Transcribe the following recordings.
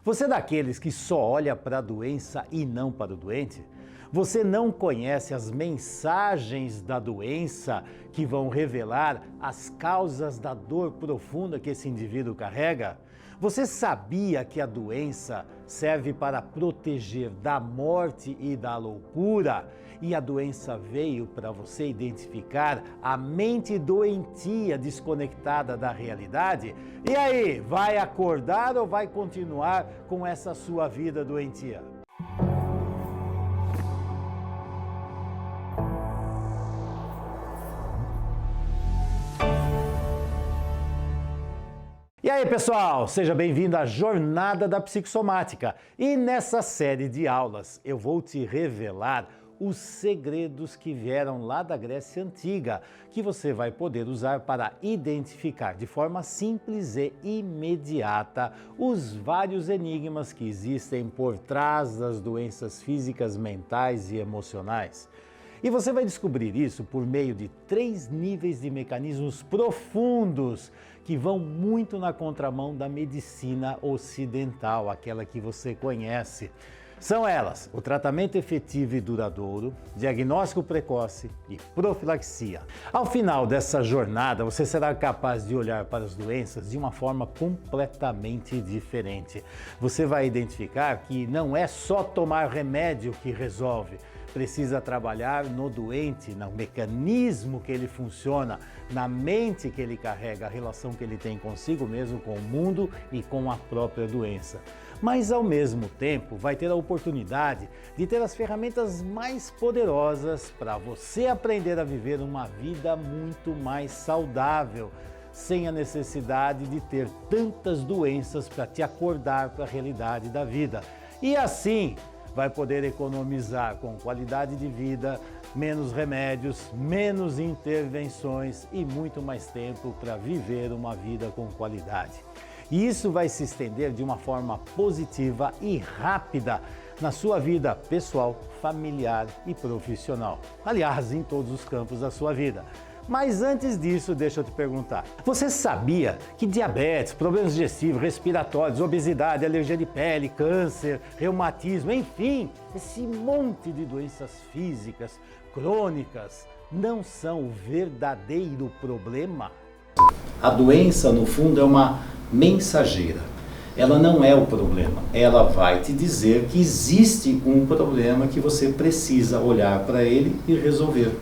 Você é daqueles que só olha para a doença e não para o doente? Você não conhece as mensagens da doença que vão revelar as causas da dor profunda que esse indivíduo carrega? Você sabia que a doença serve para proteger da morte e da loucura? E a doença veio para você identificar a mente doentia desconectada da realidade? E aí, vai acordar ou vai continuar com essa sua vida doentia? E aí, pessoal, seja bem-vindo à Jornada da Psicossomática. E nessa série de aulas eu vou te revelar os segredos que vieram lá da Grécia Antiga, que você vai poder usar para identificar de forma simples e imediata os vários enigmas que existem por trás das doenças físicas, mentais e emocionais. E você vai descobrir isso por meio de 3 níveis de mecanismos profundos que vão muito na contramão da medicina ocidental, aquela que você conhece. São elas: o tratamento efetivo e duradouro, diagnóstico precoce e profilaxia. Ao final dessa jornada, você será capaz de olhar para as doenças de uma forma completamente diferente. Você vai identificar que não é só tomar remédio que resolve. Precisa trabalhar no doente, no mecanismo que ele funciona, na mente que ele carrega, a relação que ele tem consigo mesmo, com o mundo e com a própria doença. Mas, ao mesmo tempo, vai ter a oportunidade de ter as ferramentas mais poderosas para você aprender a viver uma vida muito mais saudável, sem a necessidade de ter tantas doenças para te acordar para a realidade da vida. E assim, vai poder economizar com qualidade de vida, menos remédios, menos intervenções e muito mais tempo para viver uma vida com qualidade. E isso vai se estender de uma forma positiva e rápida na sua vida pessoal, familiar e profissional. Aliás, em todos os campos da sua vida. Mas antes disso, deixa eu te perguntar. Você sabia que diabetes, problemas digestivos, respiratórios, obesidade, alergia de pele, câncer, reumatismo, enfim, esse monte de doenças físicas, crônicas, não são o verdadeiro problema? A doença, no fundo, é uma mensageira. Ela não é o problema. Ela vai te dizer que existe um problema que você precisa olhar para ele e resolver.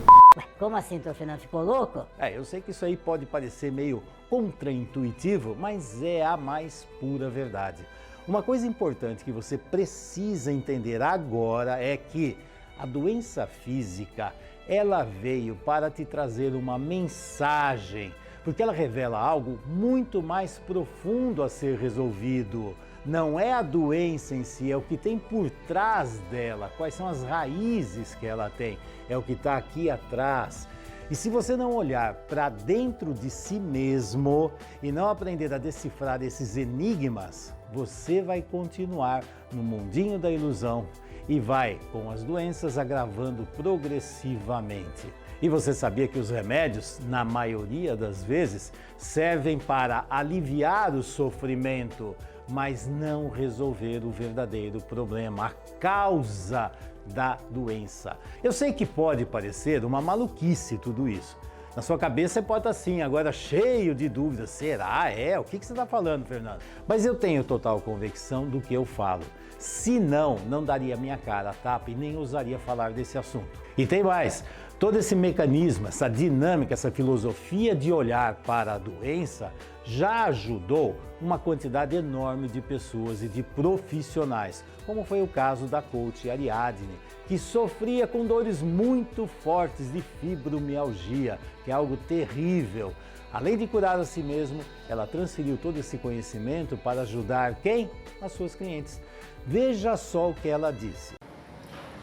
Como assim, teu Fernando ficou louco? Eu sei que isso aí pode parecer meio contraintuitivo, mas é a mais pura verdade. Uma coisa importante que você precisa entender agora é que a doença física, ela veio para te trazer uma mensagem, porque ela revela algo muito mais profundo a ser resolvido. Não é a doença em si, é o que tem por trás dela, quais são as raízes que ela tem, é o que está aqui atrás. E se você não olhar para dentro de si mesmo e não aprender a decifrar esses enigmas, você vai continuar no mundinho da ilusão e vai, com as doenças, agravando progressivamente. E você sabia que os remédios, na maioria das vezes, servem para aliviar o sofrimento, mas não resolver o verdadeiro problema, a causa da doença. Eu sei que pode parecer uma maluquice tudo isso. Na sua cabeça você pode estar assim, agora cheio de dúvidas. Será? O que você está falando, Fernando? Mas eu tenho total convicção do que eu falo. Se não, não daria minha cara a tapa e nem ousaria falar desse assunto. E tem mais. Todo esse mecanismo, essa dinâmica, essa filosofia de olhar para a doença já ajudou uma quantidade enorme de pessoas e de profissionais, como foi o caso da coach Ariadne, que sofria com dores muito fortes de fibromialgia, que é algo terrível. Além de curar a si mesma, ela transferiu todo esse conhecimento para ajudar quem? As suas clientes. Veja só o que ela disse.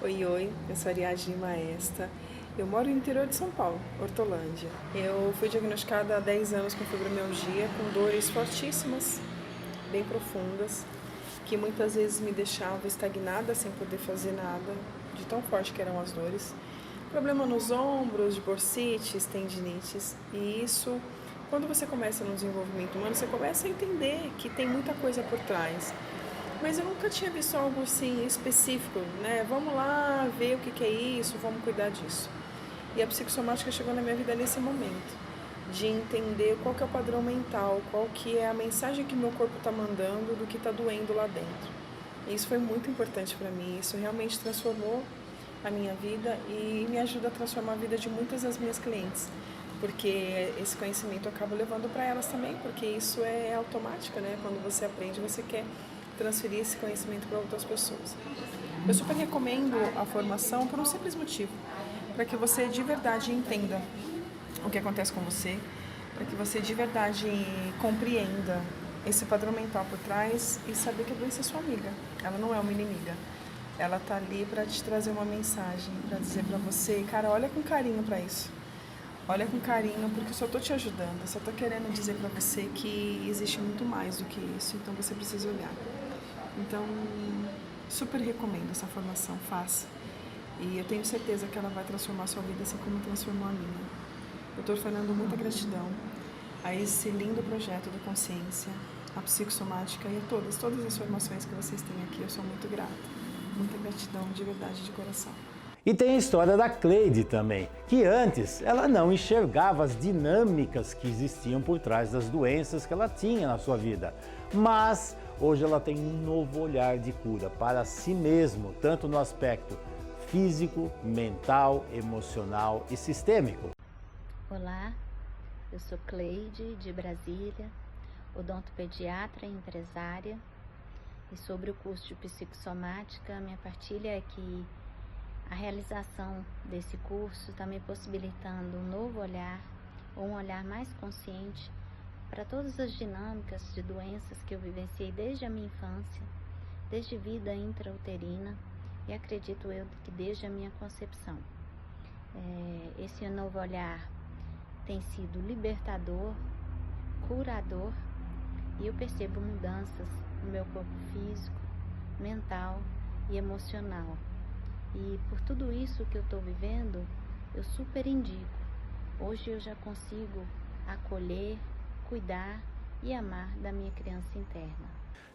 Oi, eu sou Ariadne Maesta. Eu moro no interior de São Paulo, Hortolândia. Eu fui diagnosticada há 10 anos com fibromialgia, com dores fortíssimas, bem profundas, que muitas vezes me deixavam estagnada sem poder fazer nada, de tão forte que eram as dores. Problema nos ombros, de bursites, tendinites, e isso, quando você começa no desenvolvimento humano, você começa a entender que tem muita coisa por trás. Mas eu nunca tinha visto algo assim específico, né? Vamos lá ver o que é isso, vamos cuidar disso. E a psicossomática chegou na minha vida nesse momento, de entender qual que é o padrão mental, qual que é a mensagem que meu corpo está mandando do que está doendo lá dentro. E isso foi muito importante para mim, isso realmente transformou a minha vida e me ajuda a transformar a vida de muitas das minhas clientes, porque esse conhecimento eu acabo levando para elas também, porque isso é automático, né? Quando você aprende, você quer transferir esse conhecimento para outras pessoas. Eu super recomendo a formação por um simples motivo, para que você de verdade entenda o que acontece com você, para que você de verdade compreenda esse padrão mental por trás e saber que a doença é sua amiga, ela não é uma inimiga. Ela tá ali para te trazer uma mensagem, para dizer para você, cara, olha com carinho para isso. Olha com carinho, porque eu só tô te ajudando, eu só tô querendo dizer para você que existe muito mais do que isso, então você precisa olhar. Então, super recomendo essa formação, faça. E eu tenho certeza que ela vai transformar a sua vida assim como transformou a minha. Doutor Fernando, muita gratidão a esse lindo projeto do Consciência, a psicossomática e a todas as formações que vocês têm aqui. Eu sou muito grata. Muita gratidão, de verdade, de coração. E tem a história da Cleide também, que antes ela não enxergava as dinâmicas que existiam por trás das doenças que ela tinha na sua vida. Mas hoje ela tem um novo olhar de cura para si mesmo, tanto no aspecto físico, mental, emocional e sistêmico. Olá, eu sou Cleide, de Brasília, odontopediatra e empresária. E sobre o curso de psicossomática, minha partilha é que a realização desse curso está me possibilitando um novo olhar, ou um olhar mais consciente para todas as dinâmicas de doenças que eu vivenciei desde a minha infância, desde vida intrauterina e acredito eu que desde a minha concepção. Esse novo olhar tem sido libertador, curador e eu percebo mudanças no meu corpo físico, mental e emocional. E por tudo isso que eu estou vivendo, eu super indico. Hoje eu já consigo acolher, cuidar e amar da minha criança interna.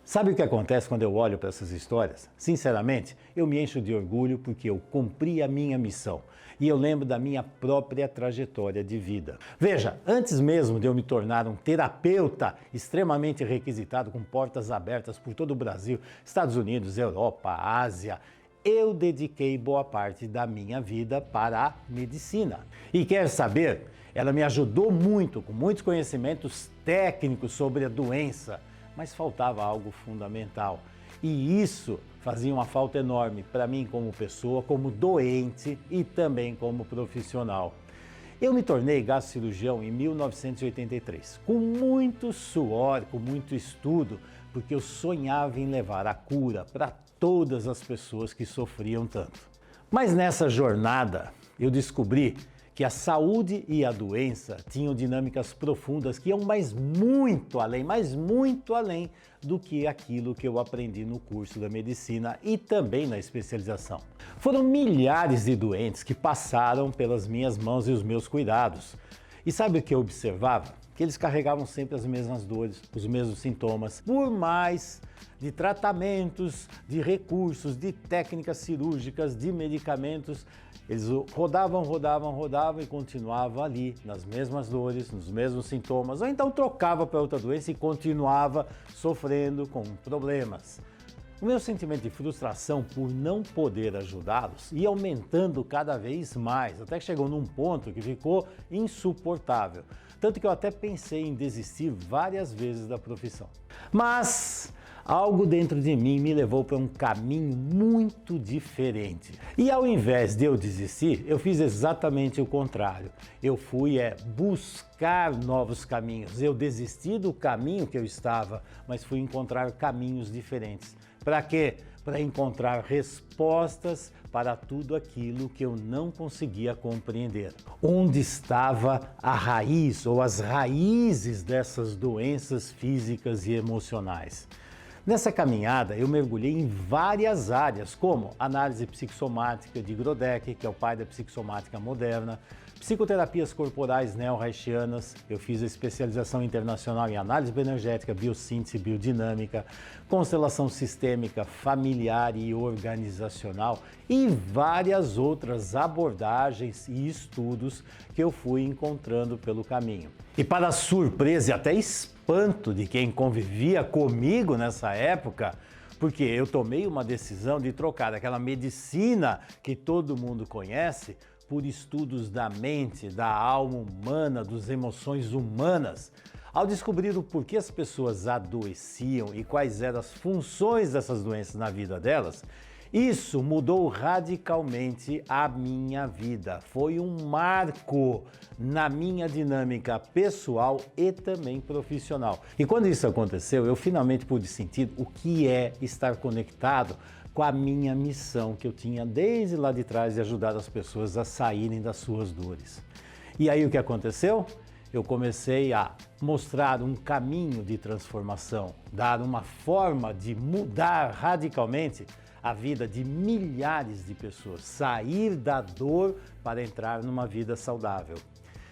Sabe o que acontece quando eu olho para essas histórias? Sinceramente, eu me encho de orgulho porque eu cumpri a minha missão e eu lembro da minha própria trajetória de vida. Veja, antes mesmo de eu me tornar um terapeuta extremamente requisitado, com portas abertas por todo o Brasil, Estados Unidos, Europa, Ásia, eu dediquei boa parte da minha vida para a medicina. E quer saber? Ela me ajudou muito, com muitos conhecimentos técnicos sobre a doença, mas faltava algo fundamental. E isso fazia uma falta enorme para mim como pessoa, como doente e também como profissional. Eu me tornei gastrocirurgião em 1983, com muito suor, com muito estudo, porque eu sonhava em levar a cura para todas as pessoas que sofriam tanto. Mas nessa jornada eu descobri que a saúde e a doença tinham dinâmicas profundas que iam mas muito além do que aquilo que eu aprendi no curso da medicina e também na especialização. Foram milhares de doentes que passaram pelas minhas mãos e os meus cuidados. E sabe o que eu observava? Que eles carregavam sempre as mesmas dores, os mesmos sintomas, por mais de tratamentos, de recursos, de técnicas cirúrgicas, de medicamentos. Eles rodavam e continuavam ali, nas mesmas dores, nos mesmos sintomas, ou então trocava para outra doença e continuava sofrendo com problemas. O meu sentimento de frustração por não poder ajudá-los ia aumentando cada vez mais, até que chegou num ponto que ficou insuportável. Tanto que eu até pensei em desistir várias vezes da profissão. Mas algo dentro de mim me levou para um caminho muito diferente. E ao invés de eu desistir, eu fiz exatamente o contrário. Eu fui buscar novos caminhos. Eu desisti do caminho que eu estava, mas fui encontrar caminhos diferentes. Para quê? Para encontrar respostas para tudo aquilo que eu não conseguia compreender. Onde estava a raiz ou as raízes dessas doenças físicas e emocionais? Nessa caminhada, eu mergulhei em várias áreas, como análise psicossomática de Grodeck, que é o pai da psicossomática moderna, psicoterapias corporais neo-reichianas, eu fiz a especialização internacional em análise bioenergética, biossíntese, biodinâmica, constelação sistêmica, familiar e organizacional e várias outras abordagens e estudos que eu fui encontrando pelo caminho. E para surpresa e até espanto de quem convivia comigo nessa época, porque eu tomei uma decisão de trocar aquela medicina que todo mundo conhece por estudos da mente, da alma humana, das emoções humanas. Ao descobrir o porquê as pessoas adoeciam e quais eram as funções dessas doenças na vida delas, isso mudou radicalmente a minha vida. Foi um marco na minha dinâmica pessoal e também profissional. E quando isso aconteceu, eu finalmente pude sentir o que é estar conectado com a minha missão que eu tinha desde lá de trás de ajudar as pessoas a saírem das suas dores. E aí o que aconteceu? Eu comecei a mostrar um caminho de transformação, dar uma forma de mudar radicalmente a vida de milhares de pessoas, sair da dor para entrar numa vida saudável.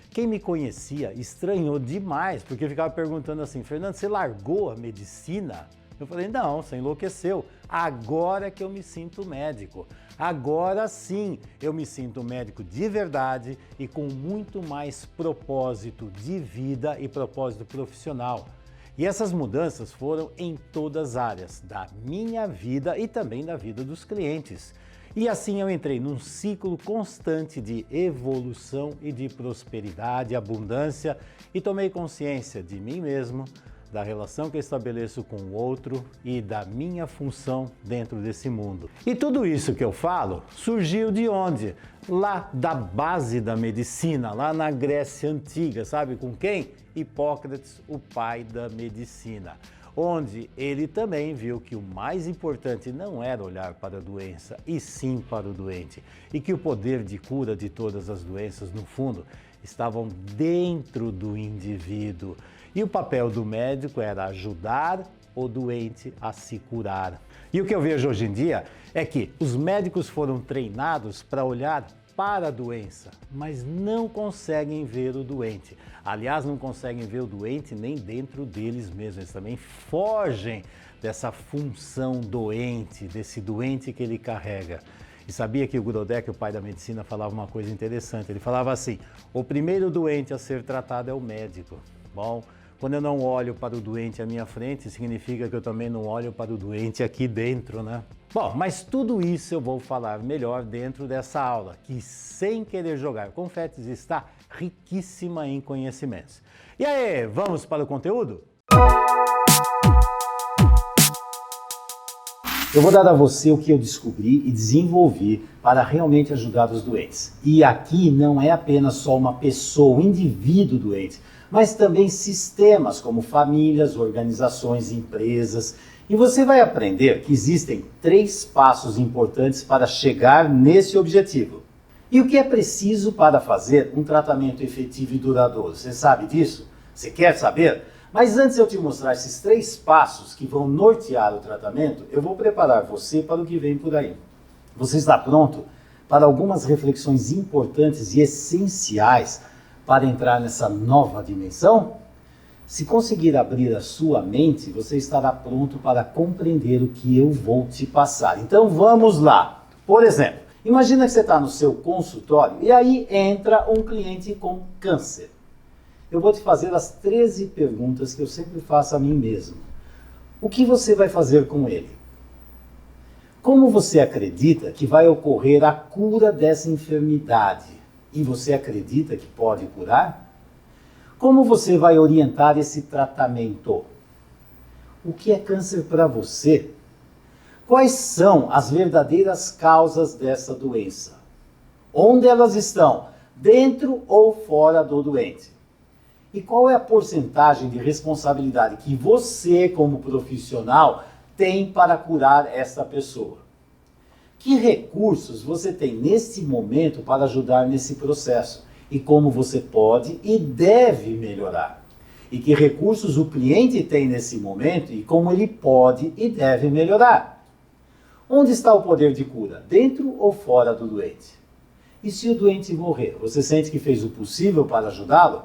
Quem me conhecia estranhou demais, porque eu ficava perguntando assim, Fernando, você largou a medicina? Eu falei, não, você enlouqueceu. Agora que eu me sinto médico. Agora sim, eu me sinto médico de verdade e com muito mais propósito de vida e propósito profissional. E essas mudanças foram em todas as áreas da minha vida e também da vida dos clientes. E assim eu entrei num ciclo constante de evolução e de prosperidade, abundância e tomei consciência de mim mesmo, da relação que eu estabeleço com o outro e da minha função dentro desse mundo. E tudo isso que eu falo surgiu de onde? Lá da base da medicina, lá na Grécia Antiga, sabe com quem? Hipócrates, o pai da medicina, onde ele também viu que o mais importante não era olhar para a doença, e sim para o doente, e que o poder de cura de todas as doenças, no fundo, estavam dentro do indivíduo. E o papel do médico era ajudar o doente a se curar. E o que eu vejo hoje em dia é que os médicos foram treinados para olhar para a doença, mas não conseguem ver o doente. Aliás, não conseguem ver o doente nem dentro deles mesmos. Eles também fogem dessa função doente, desse doente que ele carrega. E sabia que o Grodek, o pai da medicina, falava uma coisa interessante. Ele falava assim, o primeiro doente a ser tratado é o médico. Bom, quando eu não olho para o doente à minha frente, significa que eu também não olho para o doente aqui dentro, né? Bom, mas tudo isso eu vou falar melhor dentro dessa aula, que sem querer jogar confetes está riquíssima em conhecimentos. E aí, vamos para o conteúdo? Eu vou dar a você o que eu descobri e desenvolvi para realmente ajudar os doentes. E aqui não é apenas só uma pessoa, um indivíduo doente, mas também sistemas como famílias, organizações, empresas. E você vai aprender que existem 3 passos importantes para chegar nesse objetivo. E o que é preciso para fazer um tratamento efetivo e duradouro? Você sabe disso? Você quer saber? Mas antes de eu te mostrar esses 3 passos que vão nortear o tratamento, eu vou preparar você para o que vem por aí. Você está pronto para algumas reflexões importantes e essenciais para entrar nessa nova dimensão? Se conseguir abrir a sua mente, você estará pronto para compreender o que eu vou te passar. Então vamos lá. Por exemplo, imagina que você está no seu consultório e aí entra um cliente com câncer. Eu vou te fazer as 13 perguntas que eu sempre faço a mim mesmo. O que você vai fazer com ele? Como você acredita que vai ocorrer a cura dessa enfermidade? E você acredita que pode curar? Como você vai orientar esse tratamento? O que é câncer para você? Quais são as verdadeiras causas dessa doença? Onde elas estão? Dentro ou fora do doente? E qual é a porcentagem de responsabilidade que você, como profissional, tem para curar essa pessoa? Que recursos você tem nesse momento para ajudar nesse processo? E como você pode e deve melhorar? E que recursos o cliente tem nesse momento e como ele pode e deve melhorar? Onde está o poder de cura? Dentro ou fora do doente? E se o doente morrer, você sente que fez o possível para ajudá-lo?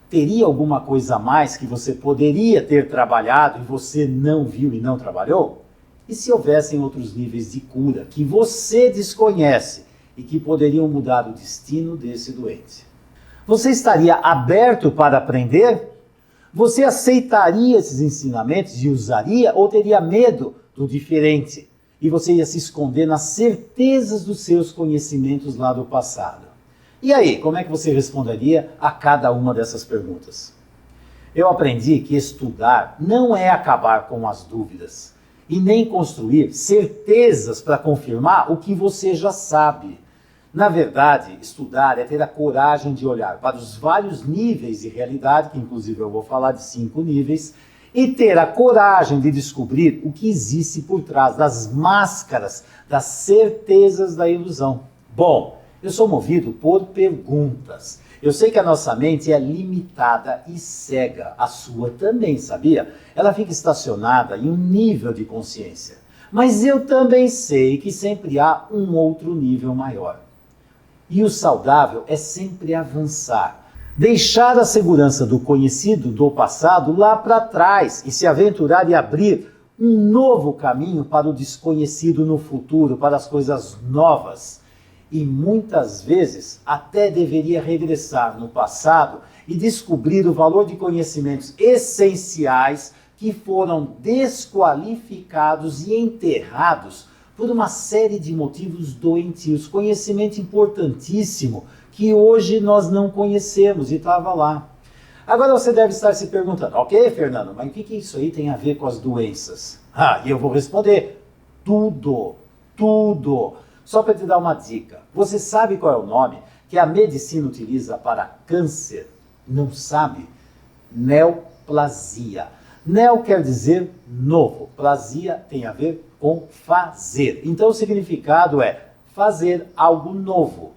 Teria alguma coisa a mais que você poderia ter trabalhado e você não viu e não trabalhou? E se houvessem outros níveis de cura que você desconhece e que poderiam mudar o destino desse doente? Você estaria aberto para aprender? Você aceitaria esses ensinamentos e usaria ou teria medo do diferente? E você ia se esconder nas certezas dos seus conhecimentos lá do passado? E aí, como é que você responderia a cada uma dessas perguntas? Eu aprendi que estudar não é acabar com as dúvidas e nem construir certezas para confirmar o que você já sabe. Na verdade, estudar é ter a coragem de olhar para os vários níveis de realidade, que inclusive eu vou falar de 5 níveis, e ter a coragem de descobrir o que existe por trás das máscaras, das certezas da ilusão. Bom, eu sou movido por perguntas. Eu sei que a nossa mente é limitada e cega. A sua também, sabia? Ela fica estacionada em um nível de consciência. Mas eu também sei que sempre há um outro nível maior. E o saudável é sempre avançar. Deixar a segurança do conhecido, do passado, lá para trás e se aventurar e abrir um novo caminho para o desconhecido no futuro, para as coisas novas. E muitas vezes até deveria regressar no passado e descobrir o valor de conhecimentos essenciais que foram desqualificados e enterrados por uma série de motivos doentios. Conhecimento importantíssimo que hoje nós não conhecemos e estava lá. Agora você deve estar se perguntando, ok, Fernando, mas o que isso aí tem a ver com as doenças? E eu vou responder, tudo. Só para te dar uma dica, você sabe qual é o nome que a medicina utiliza para câncer? Não sabe? Neoplasia. Neo quer dizer novo, plasia tem a ver com fazer. Então o significado é fazer algo novo.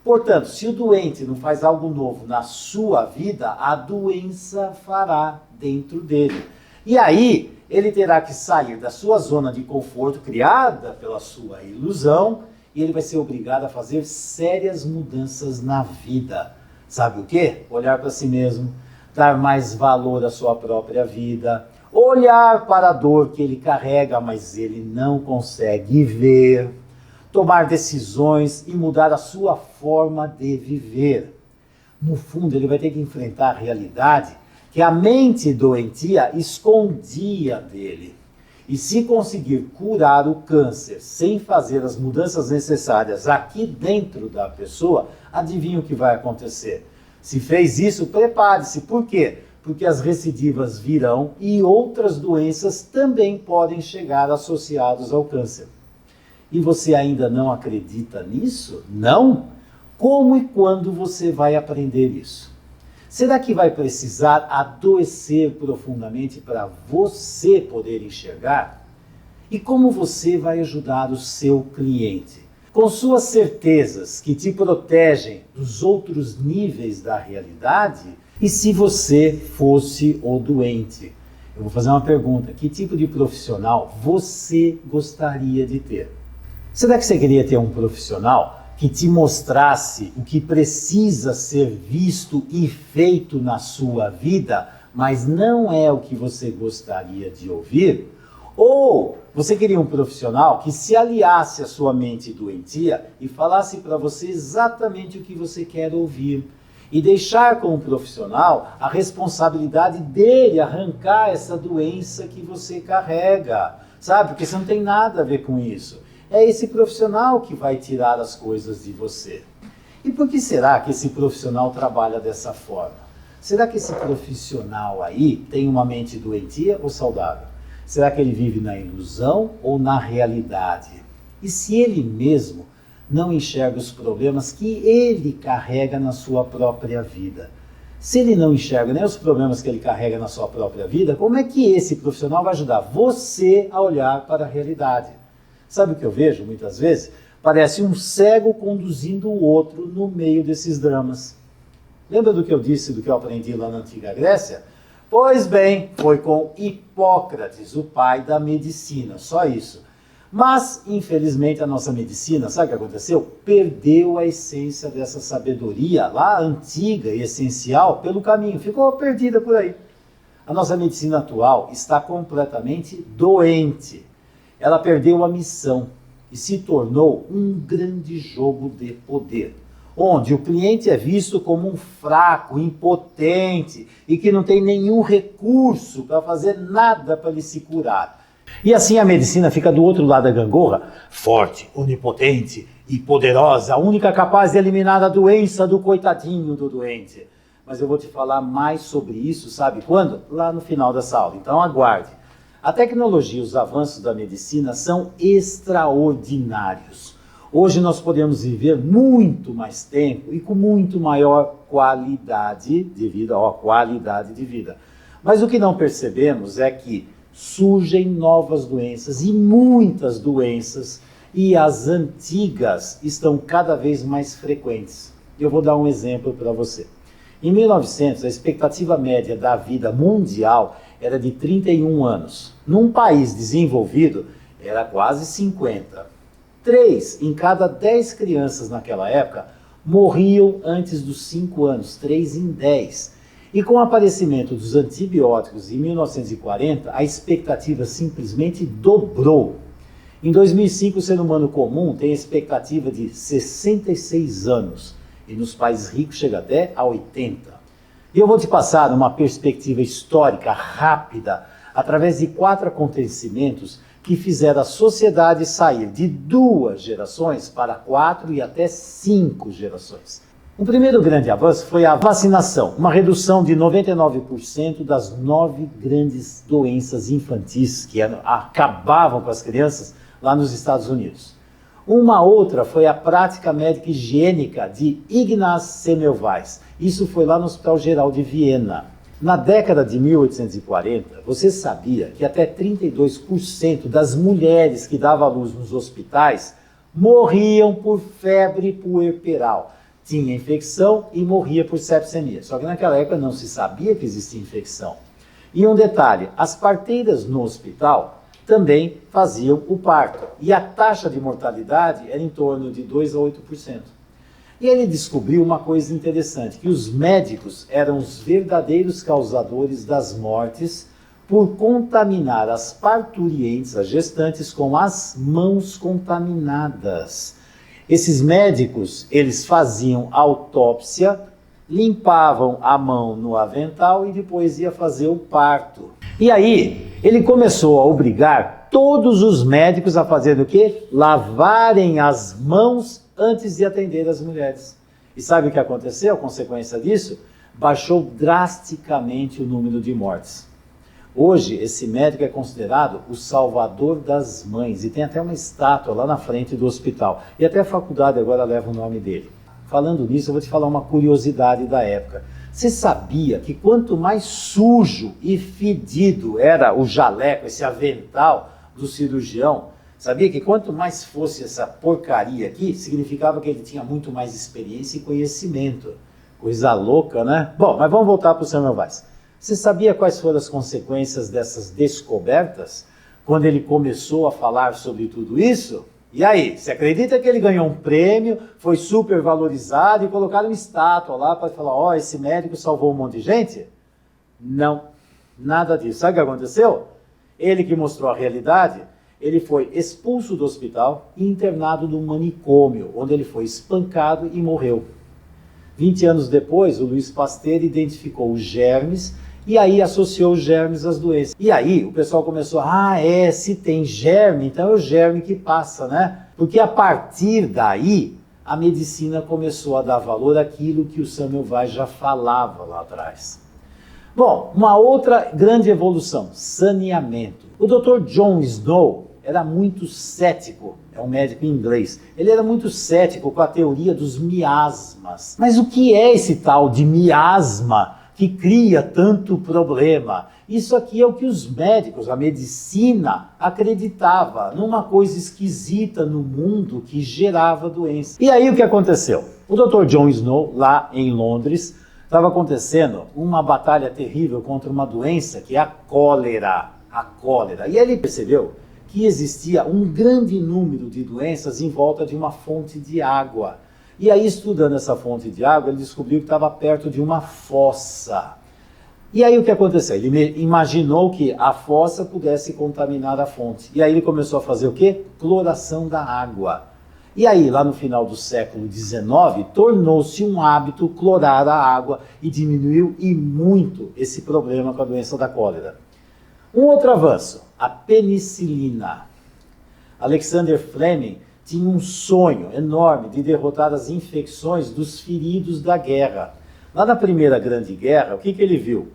Portanto, se o doente não faz algo novo na sua vida, a doença fará dentro dele. E aí, ele terá que sair da sua zona de conforto, criada pela sua ilusão, e ele vai ser obrigado a fazer sérias mudanças na vida. Sabe o quê? Olhar para si mesmo, dar mais valor à sua própria vida, olhar para a dor que ele carrega, mas ele não consegue ver, tomar decisões e mudar a sua forma de viver. No fundo, ele vai ter que enfrentar a realidade que a mente doentia escondia dele. E se conseguir curar o câncer sem fazer as mudanças necessárias aqui dentro da pessoa, adivinha o que vai acontecer? Se fez isso, prepare-se. Por quê? Porque as recidivas virão e outras doenças também podem chegar associadas ao câncer. E você ainda não acredita nisso? Não? Como e quando você vai aprender isso? Será que vai precisar adoecer profundamente para você poder enxergar? E como você vai ajudar o seu cliente? Com suas certezas que te protegem dos outros níveis da realidade? E se você fosse o doente? Eu vou fazer uma pergunta. Que tipo de profissional você gostaria de ter? Será que você queria ter um profissional que te mostrasse o que precisa ser visto e feito na sua vida, mas não é o que você gostaria de ouvir? Ou você queria um profissional que se aliasse à sua mente doentia e falasse para você exatamente o que você quer ouvir? E deixar com o profissional a responsabilidade dele arrancar essa doença que você carrega, sabe? Porque você não tem nada a ver com isso. É esse profissional que vai tirar as coisas de você. E por que será que esse profissional trabalha dessa forma? Será que esse profissional aí tem uma mente doentia ou saudável? Será que ele vive na ilusão ou na realidade? E se ele mesmo não enxerga os problemas que ele carrega na sua própria vida? Se ele não enxerga nem os problemas que ele carrega na sua própria vida, como é que esse profissional vai ajudar você a olhar para a realidade? Sabe o que eu vejo muitas vezes? Parece um cego conduzindo o outro no meio desses dramas. Lembra do que eu disse, do que eu aprendi lá na antiga Grécia? Pois bem, foi com Hipócrates, o pai da medicina, só isso. Mas, infelizmente, a nossa medicina, sabe o que aconteceu? Perdeu a essência dessa sabedoria lá antiga e essencial pelo caminho, ficou perdida por aí. A nossa medicina atual está completamente doente. Ela perdeu a missão e se tornou um grande jogo de poder, onde o cliente é visto como um fraco, impotente e que não tem nenhum recurso para fazer nada para lhe se curar. E assim a medicina fica do outro lado da gangorra, forte, onipotente e poderosa, a única capaz de eliminar a doença do coitadinho do doente. Mas eu vou te falar mais sobre isso, sabe quando? Lá no final dessa aula, então aguarde. A tecnologia e os avanços da medicina são extraordinários. Hoje nós podemos viver muito mais tempo e com muito maior qualidade de vida, qualidade de vida. Mas o que não percebemos é que surgem novas doenças e muitas doenças e as antigas estão cada vez mais frequentes. Eu vou dar um exemplo para você. Em 1900, a expectativa média da vida mundial era de 31 anos. Num país desenvolvido, era quase 50. 3 em cada 10 crianças naquela época morriam antes dos 5 anos, 3 em 10. E com o aparecimento dos antibióticos em 1940, a expectativa simplesmente dobrou. Em 2005, o ser humano comum tem a expectativa de 66 anos, e nos países ricos chega até a 80. E eu vou te passar uma perspectiva histórica rápida, através de 4 acontecimentos que fizeram a sociedade sair de 2 gerações para 4 e até 5 gerações. O primeiro grande avanço foi a vacinação, uma redução de 99% das 9 grandes doenças infantis que acabavam com as crianças lá nos Estados Unidos. Uma outra foi a prática médica higiênica de Ignaz Semmelweis. Isso foi lá no Hospital Geral de Viena. Na década de 1840, você sabia que até 32% das mulheres que davam à luz nos hospitais morriam por febre puerperal. Tinha infecção e morria por sepsemia. Só que naquela época não se sabia que existia infecção. E um detalhe, as parteiras no hospital também faziam o parto. E a taxa de mortalidade era em torno de 2 a 8%. E ele descobriu uma coisa interessante, que os médicos eram os verdadeiros causadores das mortes por contaminar as parturientes, as gestantes, com as mãos contaminadas. Esses médicos, eles faziam autópsia, limpavam a mão no avental e depois ia fazer o parto. E aí, ele começou a obrigar todos os médicos a fazerem o quê? Lavarem as mãos antes de atender as mulheres. E sabe o que aconteceu? A consequência disso? Baixou drasticamente o número de mortes. Hoje, esse médico é considerado o salvador das mães e tem até uma estátua lá na frente do hospital. E até a faculdade agora leva o nome dele. Falando nisso, eu vou te falar uma curiosidade da época. Você sabia que quanto mais sujo e fedido era o jaleco, esse avental do cirurgião, sabia que quanto mais fosse essa porcaria aqui, significava que ele tinha muito mais experiência e conhecimento. Coisa louca, né? Bom, mas vamos voltar para o Semmelweis. Você sabia quais foram as consequências dessas descobertas quando ele começou a falar sobre tudo isso? E aí, você acredita que ele ganhou um prêmio, foi super valorizado e colocaram uma estátua lá para falar, ó, esse médico salvou um monte de gente? Não, nada disso. Sabe o que aconteceu? Ele que mostrou a realidade, ele foi expulso do hospital e internado num manicômio, onde ele foi espancado e morreu. 20 anos depois, o Louis Pasteur identificou os germes e aí associou os germes às doenças. E aí o pessoal começou, se tem germe, então é o germe que passa, né? Porque a partir daí, a medicina começou a dar valor àquilo que o Semmelweis já falava lá atrás. Bom, uma outra grande evolução, saneamento. O Dr. John Snow era muito cético, é um médico inglês, ele era muito cético com a teoria dos miasmas. Mas o que é esse tal de miasma que cria tanto problema? Isso aqui é o que os médicos, a medicina, acreditava numa coisa esquisita no mundo que gerava doença. E aí o que aconteceu? O Dr. John Snow, lá em Londres, estava acontecendo uma batalha terrível contra uma doença que é a cólera. E ele percebeu que existia um grande número de doenças em volta de uma fonte de água. E aí, estudando essa fonte de água, ele descobriu que estava perto de uma fossa. E aí o que aconteceu? Ele imaginou que a fossa pudesse contaminar a fonte. E aí ele começou a fazer o quê? Cloração da água. E aí, lá no final do século XIX, tornou-se um hábito clorar a água e diminuiu e muito esse problema com a doença da cólera. Um outro avanço, a penicilina. Alexander Fleming tinha um sonho enorme de derrotar as infecções dos feridos da guerra. Lá na Primeira Grande Guerra, o que ele viu?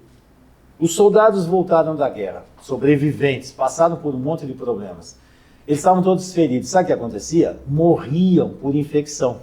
Os soldados voltaram da guerra, sobreviventes, passaram por um monte de problemas. Eles estavam todos feridos. Sabe o que acontecia? Morriam por infecção.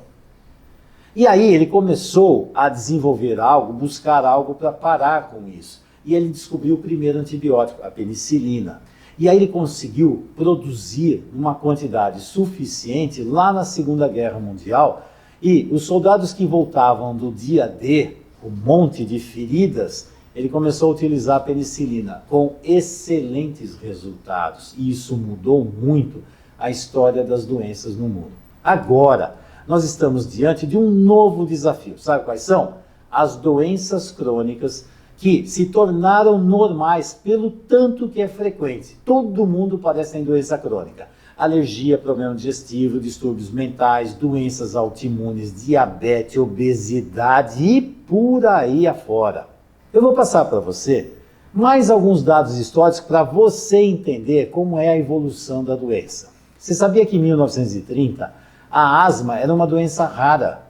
E aí ele começou a desenvolver algo, buscar algo para parar com isso. E ele descobriu o primeiro antibiótico, a penicilina. E aí ele conseguiu produzir uma quantidade suficiente lá na Segunda Guerra Mundial. E os soldados que voltavam do dia D, um monte de feridas, ele começou a utilizar a penicilina com excelentes resultados. E isso mudou muito a história das doenças no mundo. Agora, nós estamos diante de um novo desafio. Sabe quais são? As doenças crônicas que se tornaram normais pelo tanto que é frequente. Todo mundo padece em doença crônica. Alergia, problema digestivo, distúrbios mentais, doenças autoimunes, diabetes, obesidade e por aí afora. Eu vou passar para você mais alguns dados históricos para você entender como é a evolução da doença. Você sabia que em 1930 a asma era uma doença rara?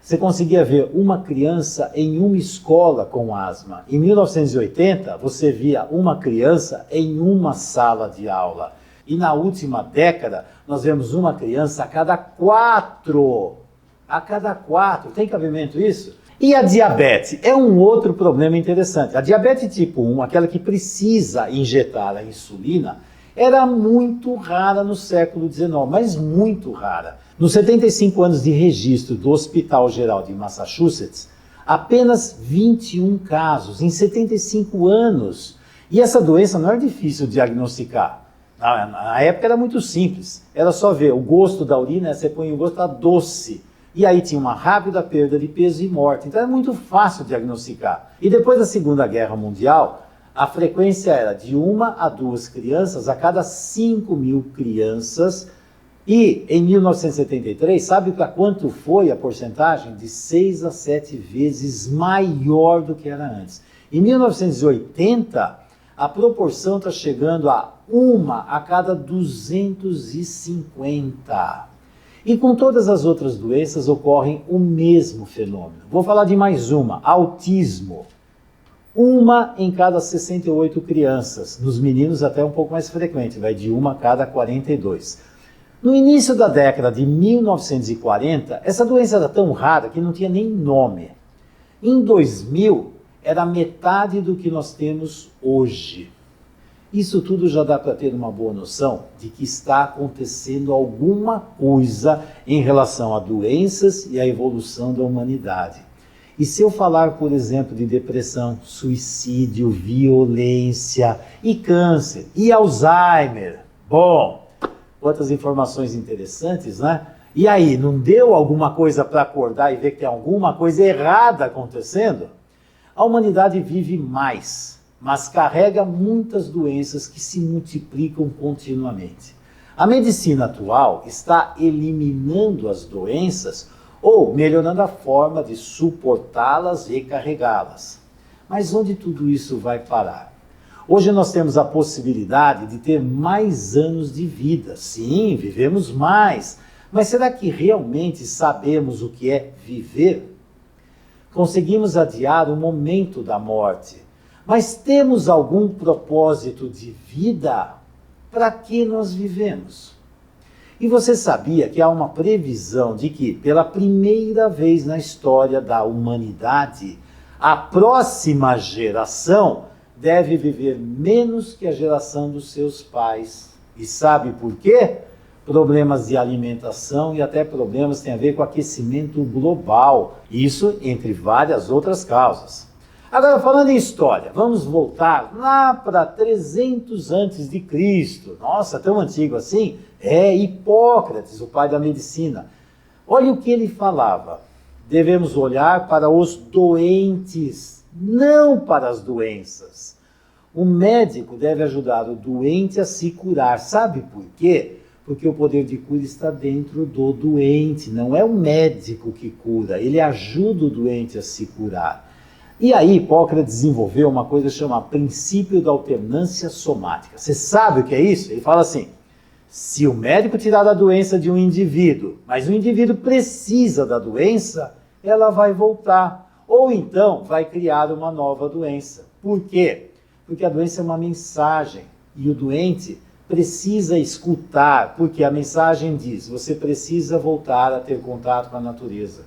Você conseguia ver uma criança em uma escola com asma. Em 1980, você via uma criança em uma sala de aula. E na última década, nós vemos uma criança a cada 4. A cada 4. Tem cabimento isso? E a diabetes é um outro problema interessante. A diabetes tipo 1, aquela que precisa injetar a insulina, era muito rara no século XIX, mas muito rara. Nos 75 anos de registro do Hospital Geral de Massachusetts, apenas 21 casos em 75 anos. E essa doença não era difícil de diagnosticar. Na época era muito simples. Era só ver o gosto da urina, você põe o gosto da doce. E aí tinha uma rápida perda de peso e morte. Então era muito fácil diagnosticar. E depois da Segunda Guerra Mundial, a frequência era de 1 a 2 crianças a cada 5.000 crianças. E em 1973, sabe para quanto foi a porcentagem? De 6 a 7 vezes maior do que era antes. Em 1980, a proporção está chegando a 1 a cada 250. E com todas as outras doenças ocorrem o mesmo fenômeno. Vou falar de mais uma, autismo. 1 em cada 68 crianças, nos meninos até um pouco mais frequente, vai de 1 a cada 42. No início da década de 1940, essa doença era tão rara que não tinha nem nome. Em 2000, era metade do que nós temos hoje. Isso tudo já dá para ter uma boa noção de que está acontecendo alguma coisa em relação a doenças e a evolução da humanidade. E se eu falar, por exemplo, de depressão, suicídio, violência e câncer e Alzheimer? Bom, quantas informações interessantes, né? E aí, não deu alguma coisa para acordar e ver que tem alguma coisa errada acontecendo? A humanidade vive mais, mas carrega muitas doenças que se multiplicam continuamente. A medicina atual está eliminando as doenças ou melhorando a forma de suportá-las e carregá-las. Mas onde tudo isso vai parar? Hoje nós temos a possibilidade de ter mais anos de vida. Sim, vivemos mais. Mas será que realmente sabemos o que é viver? Conseguimos adiar o momento da morte. Mas temos algum propósito de vida? Para que nós vivemos? E você sabia que há uma previsão de que, pela primeira vez na história da humanidade, a próxima geração deve viver menos que a geração dos seus pais. E sabe por quê? Problemas de alimentação e até problemas que têm a ver com aquecimento global. Isso entre várias outras causas. Agora, falando em história, vamos voltar lá para 300 antes de Cristo. Nossa, tão antigo assim? É Hipócrates, o pai da medicina. Olha o que ele falava. Devemos olhar para os doentes, não para as doenças. O médico deve ajudar o doente a se curar. Sabe por quê? Porque o poder de cura está dentro do doente. Não é o médico que cura, ele ajuda o doente a se curar. E aí Hipócrates desenvolveu uma coisa chamada princípio da alternância somática. Você sabe o que é isso? Ele fala assim, se o médico tirar a doença de um indivíduo, mas o indivíduo precisa da doença, ela vai voltar. Ou então vai criar uma nova doença. Por quê? Porque a doença é uma mensagem e o doente precisa escutar, porque a mensagem diz, você precisa voltar a ter contato com a natureza.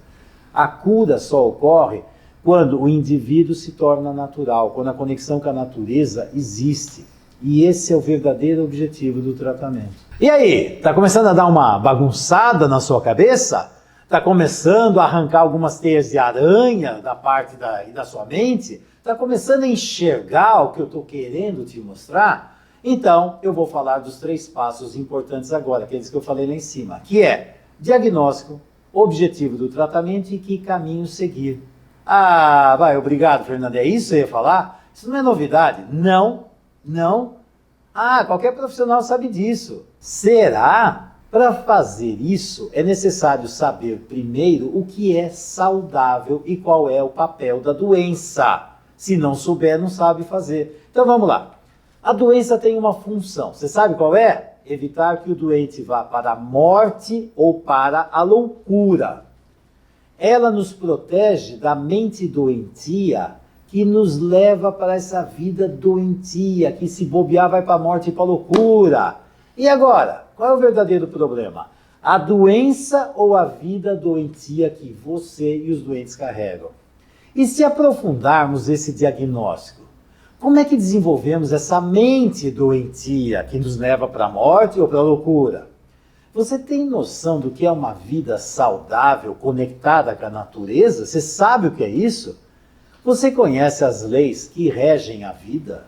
A cura só ocorre quando o indivíduo se torna natural, quando a conexão com a natureza existe. E esse é o verdadeiro objetivo do tratamento. E aí, está começando a dar uma bagunçada na sua cabeça? Está começando a arrancar algumas teias de aranha da parte da sua mente? Está começando a enxergar o que eu estou querendo te mostrar? Então, eu vou falar dos 3 passos importantes agora, aqueles que eu falei lá em cima, que é diagnóstico, objetivo do tratamento e que caminho seguir. Ah, vai, obrigado, Fernando. É isso que você ia falar? Isso não é novidade. Não. Ah, qualquer profissional sabe disso. Será? Para fazer isso, é necessário saber primeiro o que é saudável e qual é o papel da doença. Se não souber, não sabe fazer. Então vamos lá. A doença tem uma função. Você sabe qual é? Evitar que o doente vá para a morte ou para a loucura. Ela nos protege da mente doentia que nos leva para essa vida doentia, que se bobear vai para a morte e para a loucura. E agora, qual é o verdadeiro problema? A doença ou a vida doentia que você e os doentes carregam? E se aprofundarmos esse diagnóstico, como é que desenvolvemos essa mente doentia que nos leva para a morte ou para a loucura? Você tem noção do que é uma vida saudável, conectada com a natureza? Você sabe o que é isso? Você conhece as leis que regem a vida?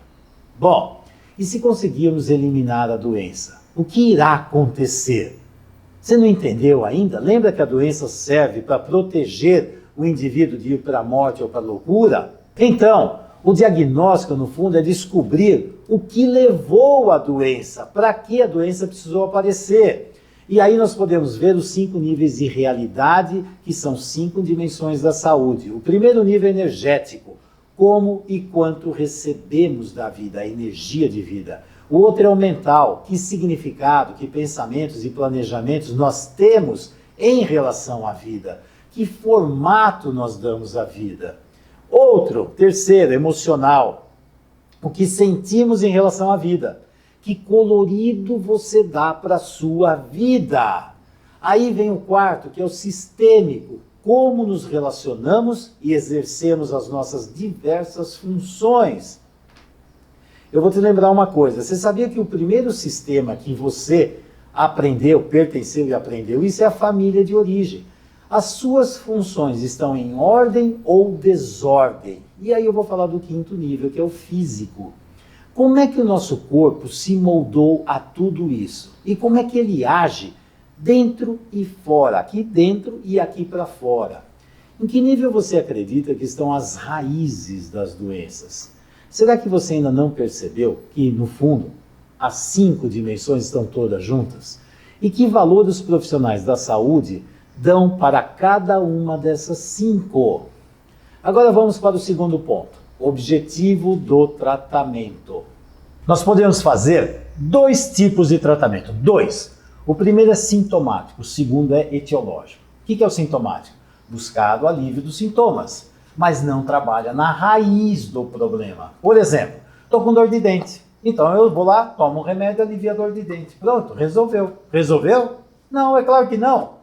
Bom, e se conseguirmos eliminar a doença? O que irá acontecer? Você não entendeu ainda? Lembra que a doença serve para proteger o indivíduo de ir para a morte ou para a loucura? Então, o diagnóstico, no fundo, é descobrir o que levou à doença, para que a doença precisou aparecer. E aí nós podemos ver os 5 níveis de realidade, que são 5 dimensões da saúde. O primeiro nível é energético, como e quanto recebemos da vida, a energia de vida. O outro é o mental, que significado, que pensamentos e planejamentos nós temos em relação à vida, que formato nós damos à vida. Outro, terceiro, emocional, o que sentimos em relação à vida. Que colorido você dá para a sua vida. Aí vem o quarto, que é o sistêmico, como nos relacionamos e exercemos as nossas diversas funções. Eu vou te lembrar uma coisa, você sabia que o primeiro sistema que você aprendeu, pertenceu e aprendeu, isso é a família de origem. As suas funções estão em ordem ou desordem. E aí eu vou falar do 5º nível, que é o físico. Como é que o nosso corpo se moldou a tudo isso? E como é que ele age dentro e fora, aqui dentro e aqui para fora? Em que nível você acredita que estão as raízes das doenças? Será que você ainda não percebeu que, no fundo, as 5 dimensões estão todas juntas? E que valor os profissionais da saúde dão para cada uma dessas 5? Agora vamos para o segundo ponto. Objetivo do tratamento. Nós podemos fazer 2 tipos de tratamento. 2. O primeiro é sintomático, o segundo é etiológico. O que é o sintomático? Buscar o alívio dos sintomas, mas não trabalha na raiz do problema. Por exemplo, estou com dor de dente. Então eu vou lá, tomo um remédio, alivia a dor de dente. Pronto, resolveu. Resolveu? Não, é claro que não.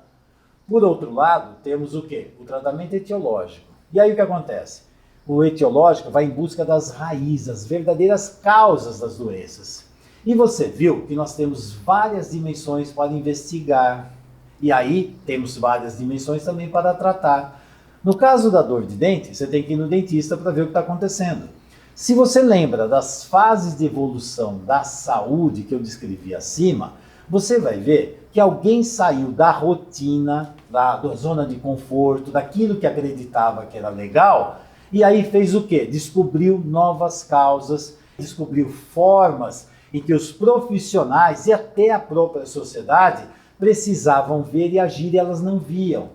Por outro lado, temos o quê? O tratamento etiológico. E aí o que acontece? O etiológico vai em busca das raízes, as verdadeiras causas das doenças. E você viu que nós temos várias dimensões para investigar. E aí temos várias dimensões também para tratar. No caso da dor de dente, você tem que ir no dentista para ver o que está acontecendo. Se você lembra das fases de evolução da saúde que eu descrevi acima, você vai ver que alguém saiu da rotina, da zona de conforto, daquilo que acreditava que era legal, e aí fez o quê? Descobriu novas causas, descobriu formas em que os profissionais e até a própria sociedade precisavam ver e agir e elas não viam.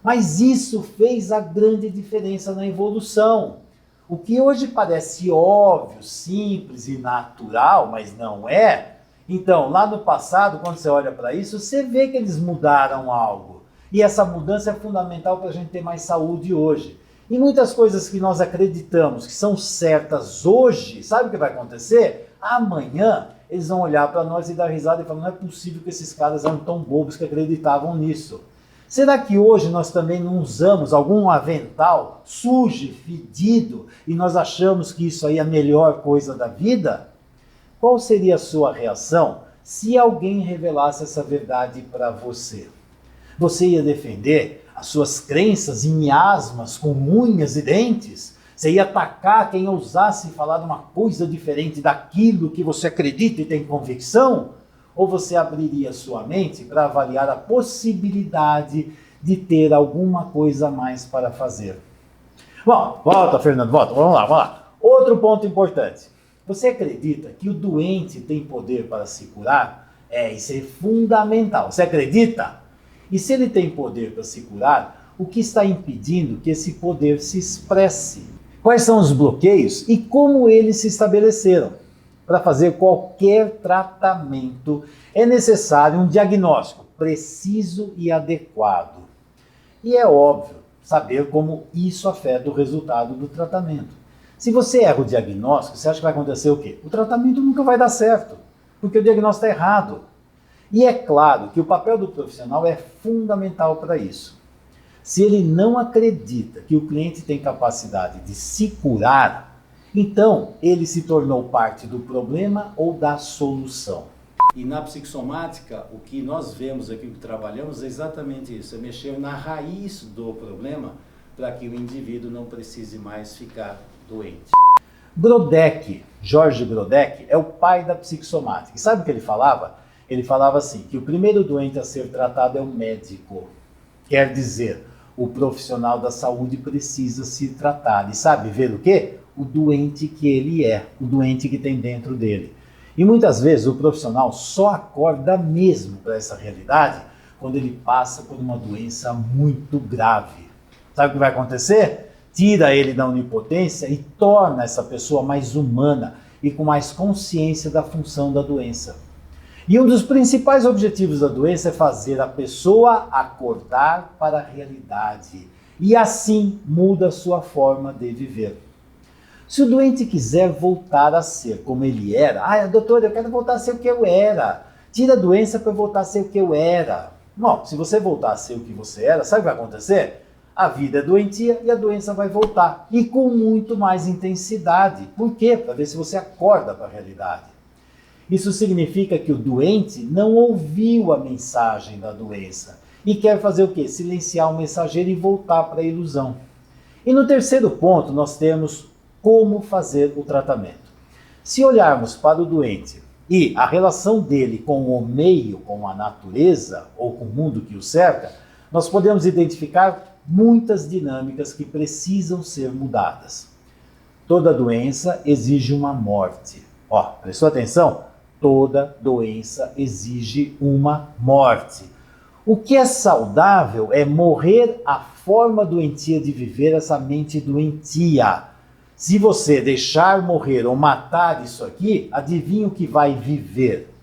Mas isso fez a grande diferença na evolução. O que hoje parece óbvio, simples e natural, mas não é. Então, lá no passado, quando você olha para isso, você vê que eles mudaram algo. E essa mudança é fundamental para a gente ter mais saúde hoje. E muitas coisas que nós acreditamos que são certas hoje, sabe o que vai acontecer? Amanhã eles vão olhar para nós e dar risada e falar, não é possível que esses caras eram tão bobos que acreditavam nisso. Será que hoje nós também não usamos algum avental sujo, fedido, e nós achamos que isso aí é a melhor coisa da vida? Qual seria a sua reação se alguém revelasse essa verdade para você? Você ia defender as suas crenças em miasmas com unhas e dentes? Você ia atacar quem ousasse falar de uma coisa diferente daquilo que você acredita e tem convicção? Ou você abriria sua mente para avaliar a possibilidade de ter alguma coisa a mais para fazer? Bom, volta, Fernando, volta. Vamos lá. Outro ponto importante. Você acredita que o doente tem poder para se curar? Isso é fundamental. Você acredita? E se ele tem poder para se curar, o que está impedindo que esse poder se expresse? Quais são os bloqueios e como eles se estabeleceram? Para fazer qualquer tratamento, é necessário um diagnóstico preciso e adequado. E é óbvio saber como isso afeta o resultado do tratamento. Se você erra o diagnóstico, você acha que vai acontecer o quê? O tratamento nunca vai dar certo, porque o diagnóstico está errado. E é claro que o papel do profissional é fundamental para isso. Se ele não acredita que o cliente tem capacidade de se curar, então ele se tornou parte do problema ou da solução. E na psicossomática, o que nós vemos aqui, que trabalhamos, é exatamente isso, é mexer na raiz do problema para que o indivíduo não precise mais ficar doente. Grodeck, Jorge Grodeck, é o pai da psicossomática. E sabe o que ele falava? Ele falava assim, que o primeiro doente a ser tratado é o médico. Quer dizer, o profissional da saúde precisa se tratar. E sabe ver o quê? O doente que ele é, o doente que tem dentro dele. E muitas vezes o profissional só acorda mesmo para essa realidade quando ele passa por uma doença muito grave. Sabe o que vai acontecer? Tira ele da onipotência e torna essa pessoa mais humana e com mais consciência da função da doença. E um dos principais objetivos da doença é fazer a pessoa acordar para a realidade e assim muda a sua forma de viver. Se o doente quiser voltar a ser como ele era, doutor, eu quero voltar a ser o que eu era. Tira a doença para eu voltar a ser o que eu era. Bom, se você voltar a ser o que você era, sabe o que vai acontecer? A vida é doentia e a doença vai voltar. E com muito mais intensidade. Por quê? Para ver se você acorda para a realidade. Isso significa que o doente não ouviu a mensagem da doença e quer fazer o quê? Silenciar o mensageiro e voltar para a ilusão. E no terceiro ponto nós temos como fazer o tratamento. Se olharmos para o doente e a relação dele com o meio, com a natureza ou com o mundo que o cerca, nós podemos identificar muitas dinâmicas que precisam ser mudadas. Toda doença exige uma morte. Prestou atenção? Toda doença exige uma morte. O que é saudável é morrer a forma doentia de viver essa mente doentia. Se você deixar morrer ou matar isso aqui, adivinha o que vai viver?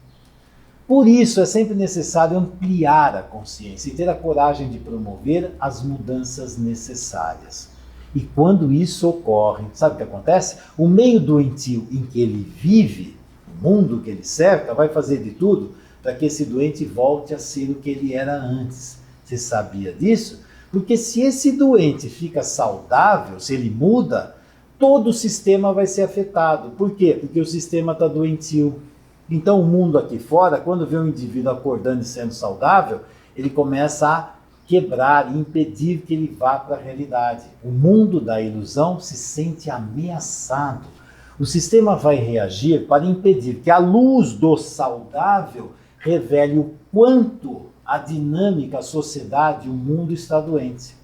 Por isso é sempre necessário ampliar a consciência e ter a coragem de promover as mudanças necessárias. E quando isso ocorre, sabe o que acontece? O meio doentio em que ele vive, o mundo que ele cerca, vai fazer de tudo para que esse doente volte a ser o que ele era antes. Você sabia disso? Porque se esse doente fica saudável, se ele muda, todo o sistema vai ser afetado. Por quê? Porque o sistema está doentio. Então o mundo aqui fora, quando vê um indivíduo acordando e sendo saudável, ele começa a quebrar e impedir que ele vá para a realidade. O mundo da ilusão se sente ameaçado. O sistema vai reagir para impedir que a luz do saudável revele o quanto a dinâmica, a sociedade, o mundo está doente.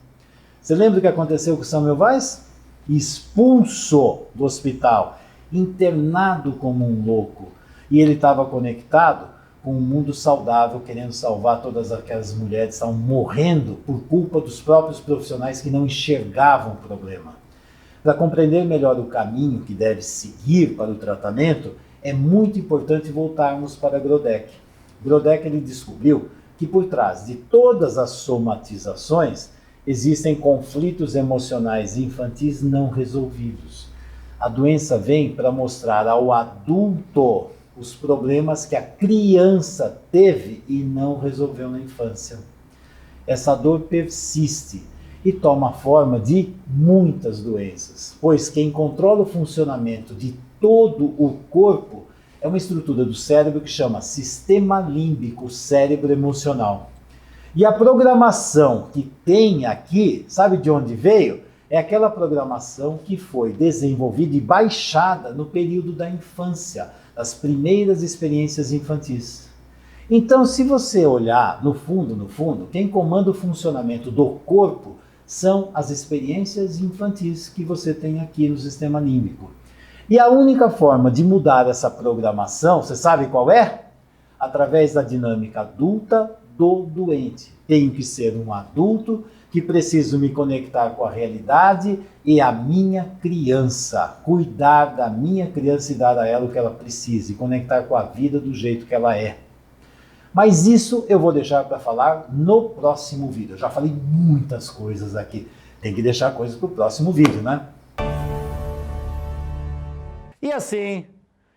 Você lembra o que aconteceu com Samuel Weiss? Expulso do hospital, internado como um louco. E ele estava conectado com um mundo saudável, querendo salvar todas aquelas mulheres que estavam morrendo por culpa dos próprios profissionais que não enxergavam o problema. Para compreender melhor o caminho que deve seguir para o tratamento, é muito importante voltarmos para Grodeck. Grodeck ele descobriu que por trás de todas as somatizações existem conflitos emocionais infantis não resolvidos. A doença vem para mostrar ao adulto os problemas que a criança teve e não resolveu na infância. Essa dor persiste e toma a forma de muitas doenças, pois quem controla o funcionamento de todo o corpo é uma estrutura do cérebro que chama sistema límbico, cérebro emocional. E a programação que tem aqui, sabe de onde veio? É aquela programação que foi desenvolvida e baixada no período da infância, as primeiras experiências infantis. Então, se você olhar no fundo, quem comanda o funcionamento do corpo são as experiências infantis que você tem aqui no sistema límbico. E a única forma de mudar essa programação, você sabe qual é? Através da dinâmica adulta do doente. Tenho que ser um adulto que preciso me conectar com a realidade e a minha criança. Cuidar da minha criança e dar a ela o que ela precisa. E conectar com a vida do jeito que ela é. Mas isso eu vou deixar para falar no próximo vídeo. Eu já falei muitas coisas aqui. Tem que deixar coisas para o próximo vídeo, né? E assim,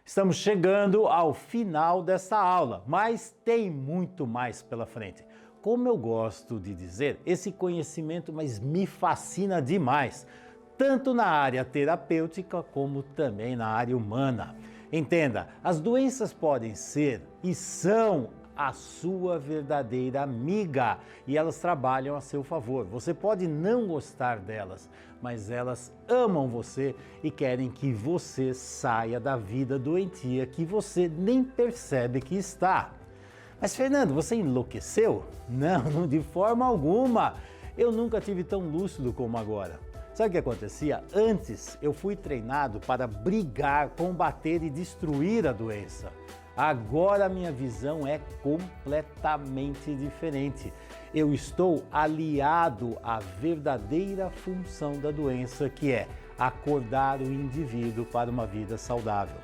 estamos chegando ao final dessa aula, mas tem muito mais pela frente. Como eu gosto de dizer, esse conhecimento me fascina demais, tanto na área terapêutica como também na área humana. Entenda, as doenças podem ser e são a sua verdadeira amiga e elas trabalham a seu favor. Você pode não gostar delas, mas elas amam você e querem que você saia da vida doentia que você nem percebe que está. Mas Fernando, você enlouqueceu? Não, de forma alguma. Eu nunca tive tão lúcido como agora. Sabe o que acontecia? Antes eu fui treinado para brigar, combater e destruir a doença. Agora a minha visão é completamente diferente. Eu estou aliado à verdadeira função da doença, que é acordar o indivíduo para uma vida saudável.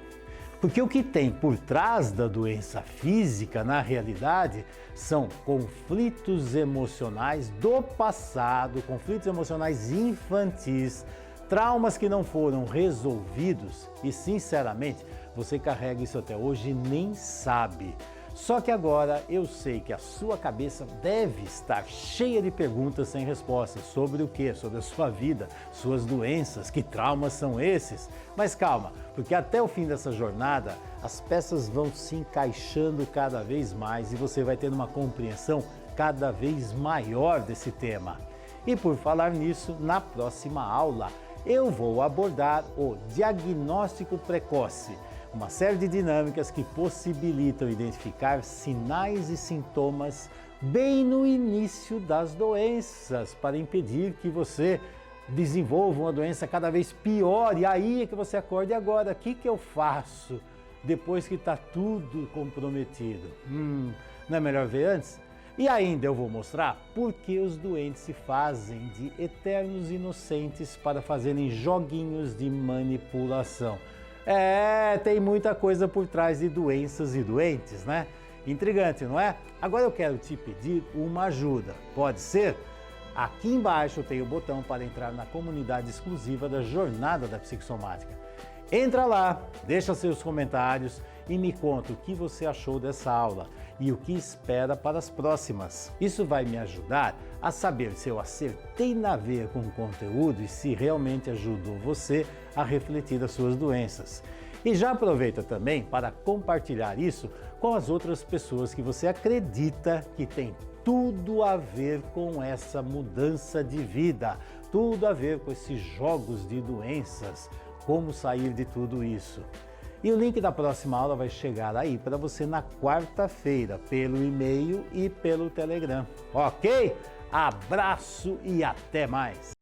Porque o que tem por trás da doença física, na realidade, são conflitos emocionais do passado, conflitos emocionais infantis, traumas que não foram resolvidos e, sinceramente, você carrega isso até hoje e nem sabe. Só que agora eu sei que a sua cabeça deve estar cheia de perguntas sem respostas. Sobre o quê? Sobre a sua vida, suas doenças, que traumas são esses? Mas calma, porque até o fim dessa jornada, as peças vão se encaixando cada vez mais e você vai tendo uma compreensão cada vez maior desse tema. E por falar nisso, na próxima aula, eu vou abordar o diagnóstico precoce. Uma série de dinâmicas que possibilitam identificar sinais e sintomas bem no início das doenças, para impedir que você desenvolva uma doença cada vez pior. E aí é que você acorde agora. O que eu faço depois que está tudo comprometido? Não é melhor ver antes? E ainda eu vou mostrar por que os doentes se fazem de eternos inocentes para fazerem joguinhos de manipulação. Tem muita coisa por trás de doenças e doentes, né? Intrigante, não é? Agora eu quero te pedir uma ajuda. Pode ser? Aqui embaixo tem o botão para entrar na comunidade exclusiva da Jornada da Psicossomática. Entra lá, deixa seus comentários e me conta o que você achou dessa aula e o que espera para as próximas. Isso vai me ajudar a saber se eu acertei na veia com o conteúdo e se realmente ajudou você a refletir as suas doenças. E já aproveita também para compartilhar isso com as outras pessoas que você acredita que tem tudo a ver com essa mudança de vida, tudo a ver com esses jogos de doenças, como sair de tudo isso. E o link da próxima aula vai chegar aí para você na quarta-feira, pelo e-mail e pelo Telegram. Ok? Abraço e até mais!